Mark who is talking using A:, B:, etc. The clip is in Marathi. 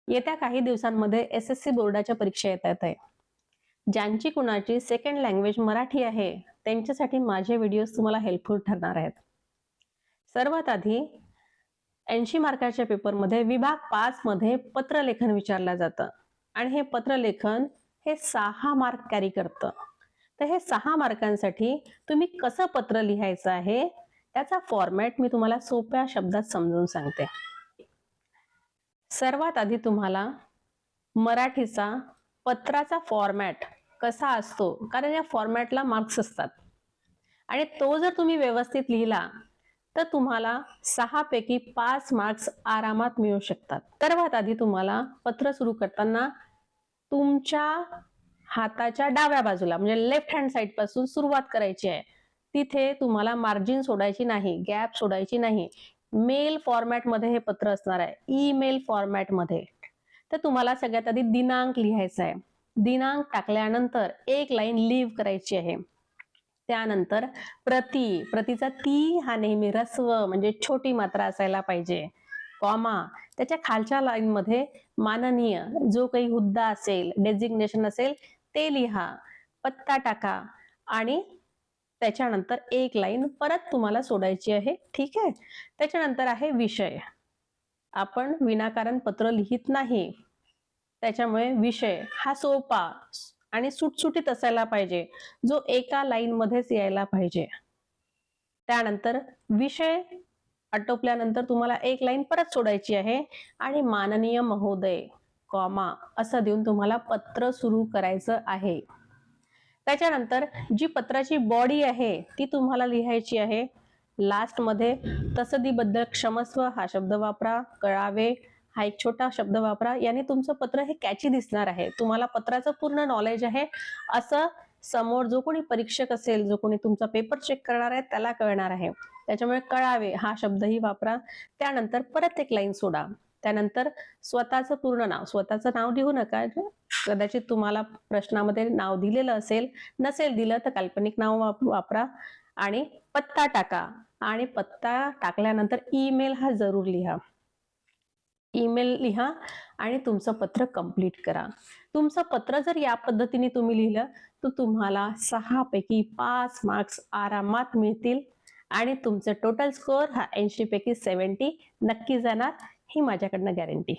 A: येत्या काही दिवसांमध्ये SSC बोर्डाच्या परीक्षा येतात आहे. ज्यांची कुणाची सेकंड लँग्वेज मराठी आहे त्यांच्यासाठी माझे व्हिडिओज तुम्हाला हेल्पफुल ठरणार आहेत. सर्वात आधी 80 मार्काच्या पेपरमध्ये विभाग 5 मध्ये पत्रलेखन विचारलं जातं आणि हे पत्रलेखन हे 6 मार्क कॅरी करतं. तर हे 6 मार्कांसाठी तुम्ही कसं पत्र लिहायचं आहे त्याचा फॉर्मॅट मी तुम्हाला सोप्या शब्दात समजून सांगते. सर्वात आधी तुम्हाला मराठीचा पत्राचा फॉर्मॅट कसा असतो, कारण या फॉर्मॅटला मार्क्स असतात आणि तो जर तुम्ही व्यवस्थित लिहिला तर तुम्हाला 6 पैकी 5 मार्क्स आरामात मिळू शकतात. सर्वात आधी तुम्हाला पत्र सुरू करताना तुमच्या हाताच्या डाव्या बाजूला म्हणजे लेफ्ट हँड साइड पासून सुरुवात करायची आहे. तिथे तुम्हाला मार्जिन सोडायची नाही, गॅप सोडायची नाही. मेल फॉर्मॅट मध्ये हे पत्र असणार आहे, ईमेल फॉर्मॅट मध्ये. तर तुम्हाला सगळ्यात आधी दिनांक लिहायचा आहे. दिनांक टाकल्यानंतर एक लाईन लीव्ह करायची आहे. त्यानंतर प्रतीचा ती हा नेहमी ऱ्हस्व म्हणजे छोटी मात्रा असायला पाहिजे. कॉमा, त्याच्या खालच्या लाईन मध्ये माननीय जो काही हुद्दा असेल, डेझिग्नेशन असेल ते लिहा. पत्ता टाका आणि त्याच्यानंतर एक लाईन परत तुम्हाला सोडायची आहे. ठीक आहे. त्याच्यानंतर आहे विषय. आपण विनाकारण पत्र लिहित नाही, त्याच्यामुळे विषय हा सोपा आणि सुटसुटीत असायला पाहिजे, जो एका लाईन मध्येच यायला पाहिजे. त्यानंतर विषय आटोपल्यानंतर तुम्हाला एक लाईन परत सोडायची आहे आणि माननीय महोदय कॉमा असं देऊन तुम्हाला पत्र सुरू करायचं आहे. त्याच्यानंतर जी पत्राची बॉडी आहे ती तुम्हाला लिहायची आहे. लास्ट मध्ये तसदीबद्दल क्षमस्व हा शब्द वापरा. कळावे हा एक छोटा शब्द वापरा. याने तुमचं पत्र हे कॅची दिसणार आहे. तुम्हाला पत्राचं पूर्ण नॉलेज आहे असं समोर जो कोणी परीक्षक असेल, जो कोणी तुमचा पेपर चेक करणार आहे त्याला कळणार आहे. त्याच्यामुळे कळावे हा शब्दही वापरा. त्यानंतर परत एक लाईन सोडा. त्यानंतर स्वतःचं पूर्ण नाव, स्वतःचं नाव लिहू नका. कदाचित तुम्हाला प्रश्नामध्ये नाव दिलेलं असेल, नसेल दिलं तर काल्पनिक नाव वापरा आणि पत्ता टाका. आणि पत्ता टाकल्यानंतर ईमेल हा जरूर लिहा. ईमेल लिहा आणि तुमचं पत्र कंप्लीट करा. तुमचं पत्र जर या पद्धतीने तुम्ही लिहिलं तर तुम्हाला 6 पैकी 5 मार्क्स आरामात मिळतील आणि तुमचं टोटल स्कोअर हा 80 पैकी 70 नक्की जाणार, ही माझ्याकडनं गॅरंटी.